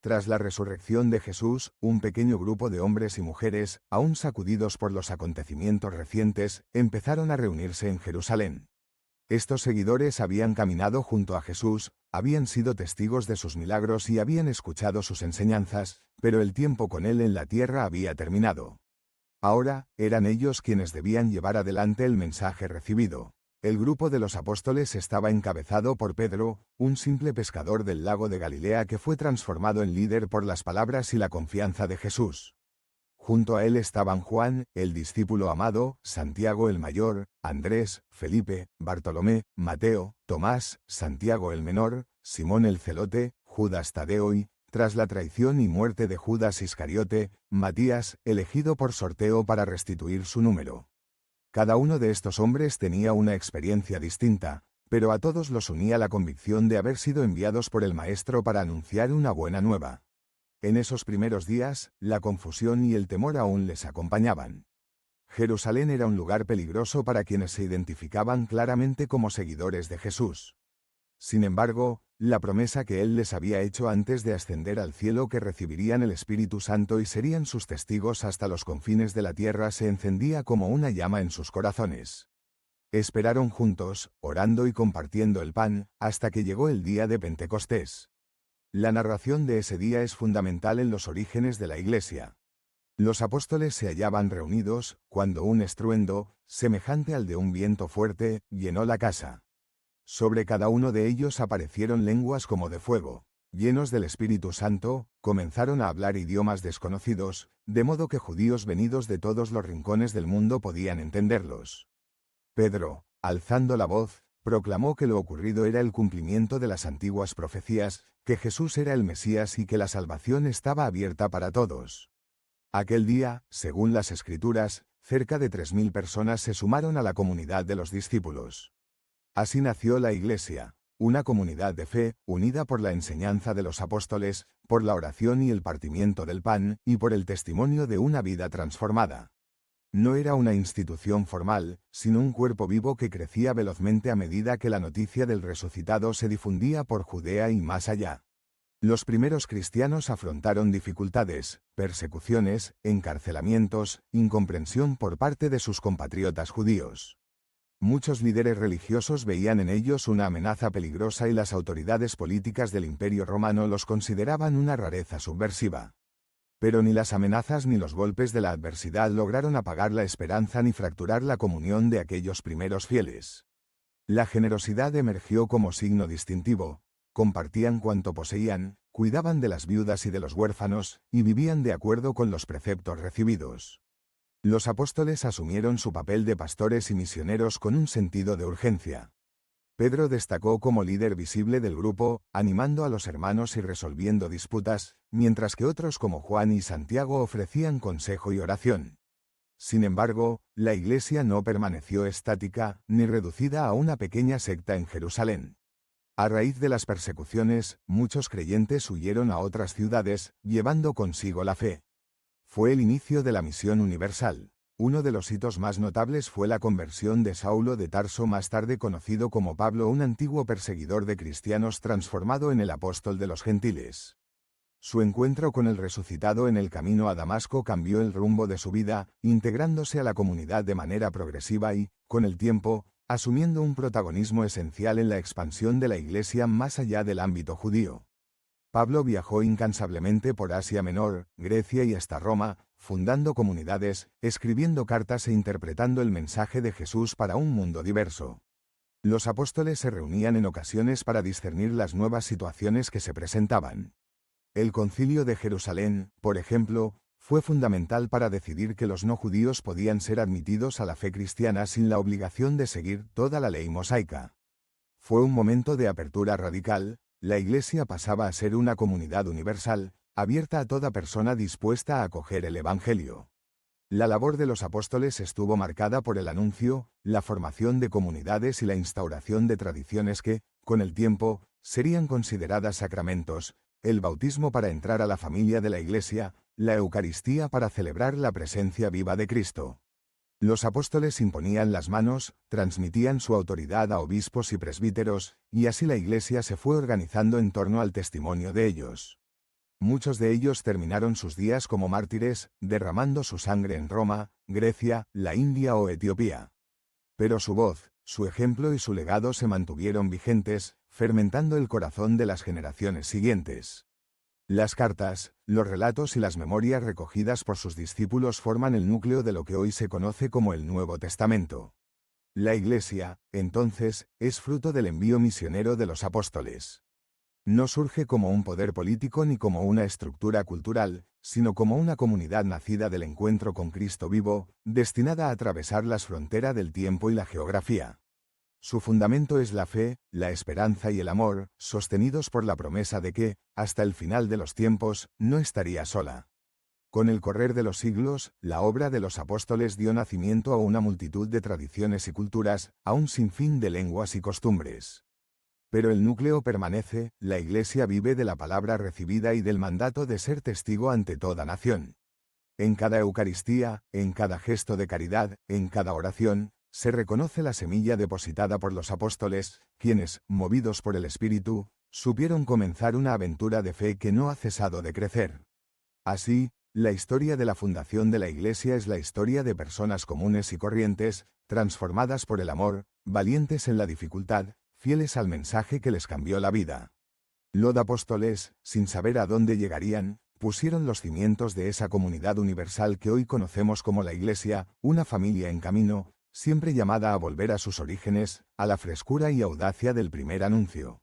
Tras la resurrección de Jesús, un pequeño grupo de hombres y mujeres, aún sacudidos por los acontecimientos recientes, empezaron a reunirse en Jerusalén. Estos seguidores habían caminado junto a Jesús, habían sido testigos de sus milagros y habían escuchado sus enseñanzas, pero el tiempo con él en la tierra había terminado. Ahora, eran ellos quienes debían llevar adelante el mensaje recibido. El grupo de los apóstoles estaba encabezado por Pedro, un simple pescador del lago de Galilea que fue transformado en líder por las palabras y la confianza de Jesús. Junto a él estaban Juan, el discípulo amado, Santiago el mayor, Andrés, Felipe, Bartolomé, Mateo, Tomás, Santiago el menor, Simón el celote, Judas Tadeo y, tras la traición y muerte de Judas Iscariote, Matías, elegido por sorteo para restituir su número. Cada uno de estos hombres tenía una experiencia distinta, pero a todos los unía la convicción de haber sido enviados por el Maestro para anunciar una buena nueva. En esos primeros días, la confusión y el temor aún les acompañaban. Jerusalén era un lugar peligroso para quienes se identificaban claramente como seguidores de Jesús. Sin embargo, la promesa que Él les había hecho antes de ascender al cielo, que recibirían el Espíritu Santo y serían sus testigos hasta los confines de la tierra, se encendía como una llama en sus corazones. Esperaron juntos, orando y compartiendo el pan, hasta que llegó el día de Pentecostés. La narración de ese día es fundamental en los orígenes de la Iglesia. Los apóstoles se hallaban reunidos, cuando un estruendo, semejante al de un viento fuerte, llenó la casa. Sobre cada uno de ellos aparecieron lenguas como de fuego. Llenos del Espíritu Santo, comenzaron a hablar idiomas desconocidos, de modo que judíos venidos de todos los rincones del mundo podían entenderlos. Pedro, alzando la voz, proclamó que lo ocurrido era el cumplimiento de las antiguas profecías, que Jesús era el Mesías y que la salvación estaba abierta para todos. Aquel día, según las Escrituras, cerca de 3.000 personas se sumaron a la comunidad de los discípulos. Así nació la Iglesia, una comunidad de fe, unida por la enseñanza de los apóstoles, por la oración y el partimiento del pan, y por el testimonio de una vida transformada. No era una institución formal, sino un cuerpo vivo que crecía velozmente a medida que la noticia del resucitado se difundía por Judea y más allá. Los primeros cristianos afrontaron dificultades, persecuciones, encarcelamientos, incomprensión por parte de sus compatriotas judíos. Muchos líderes religiosos veían en ellos una amenaza peligrosa y las autoridades políticas del Imperio Romano los consideraban una rareza subversiva. Pero ni las amenazas ni los golpes de la adversidad lograron apagar la esperanza ni fracturar la comunión de aquellos primeros fieles. La generosidad emergió como signo distintivo, compartían cuanto poseían, cuidaban de las viudas y de los huérfanos, y vivían de acuerdo con los preceptos recibidos. Los apóstoles asumieron su papel de pastores y misioneros con un sentido de urgencia. Pedro destacó como líder visible del grupo, animando a los hermanos y resolviendo disputas, mientras que otros como Juan y Santiago ofrecían consejo y oración. Sin embargo, la Iglesia no permaneció estática, ni reducida a una pequeña secta en Jerusalén. A raíz de las persecuciones, muchos creyentes huyeron a otras ciudades, llevando consigo la fe. Fue el inicio de la misión universal. Uno de los hitos más notables fue la conversión de Saulo de Tarso, más tarde conocido como Pablo, un antiguo perseguidor de cristianos transformado en el apóstol de los gentiles. Su encuentro con el resucitado en el camino a Damasco cambió el rumbo de su vida, integrándose a la comunidad de manera progresiva y, con el tiempo, asumiendo un protagonismo esencial en la expansión de la Iglesia más allá del ámbito judío. Pablo viajó incansablemente por Asia Menor, Grecia y hasta Roma, fundando comunidades, escribiendo cartas e interpretando el mensaje de Jesús para un mundo diverso. Los apóstoles se reunían en ocasiones para discernir las nuevas situaciones que se presentaban. El Concilio de Jerusalén, por ejemplo, fue fundamental para decidir que los no judíos podían ser admitidos a la fe cristiana sin la obligación de seguir toda la ley mosaica. Fue un momento de apertura radical. La Iglesia pasaba a ser una comunidad universal, abierta a toda persona dispuesta a acoger el Evangelio. La labor de los apóstoles estuvo marcada por el anuncio, la formación de comunidades y la instauración de tradiciones que, con el tiempo, serían consideradas sacramentos, el bautismo para entrar a la familia de la Iglesia, la Eucaristía para celebrar la presencia viva de Cristo. Los apóstoles imponían las manos, transmitían su autoridad a obispos y presbíteros, y así la Iglesia se fue organizando en torno al testimonio de ellos. Muchos de ellos terminaron sus días como mártires, derramando su sangre en Roma, Grecia, la India o Etiopía. Pero su voz, su ejemplo y su legado se mantuvieron vigentes, fermentando el corazón de las generaciones siguientes. Las cartas, los relatos y las memorias recogidas por sus discípulos forman el núcleo de lo que hoy se conoce como el Nuevo Testamento. La Iglesia, entonces, es fruto del envío misionero de los apóstoles. No surge como un poder político ni como una estructura cultural, sino como una comunidad nacida del encuentro con Cristo vivo, destinada a atravesar las fronteras del tiempo y la geografía. Su fundamento es la fe, la esperanza y el amor, sostenidos por la promesa de que, hasta el final de los tiempos, no estaría sola. Con el correr de los siglos, la obra de los apóstoles dio nacimiento a una multitud de tradiciones y culturas, a un sinfín de lenguas y costumbres. Pero el núcleo permanece, la Iglesia vive de la palabra recibida y del mandato de ser testigo ante toda nación. En cada Eucaristía, en cada gesto de caridad, en cada oración, se reconoce la semilla depositada por los apóstoles, quienes, movidos por el Espíritu, supieron comenzar una aventura de fe que no ha cesado de crecer. Así, la historia de la fundación de la Iglesia es la historia de personas comunes y corrientes, transformadas por el amor, valientes en la dificultad, fieles al mensaje que les cambió la vida. Los apóstoles, sin saber a dónde llegarían, pusieron los cimientos de esa comunidad universal que hoy conocemos como la Iglesia, una familia en camino, siempre llamada a volver a sus orígenes, a la frescura y audacia del primer anuncio.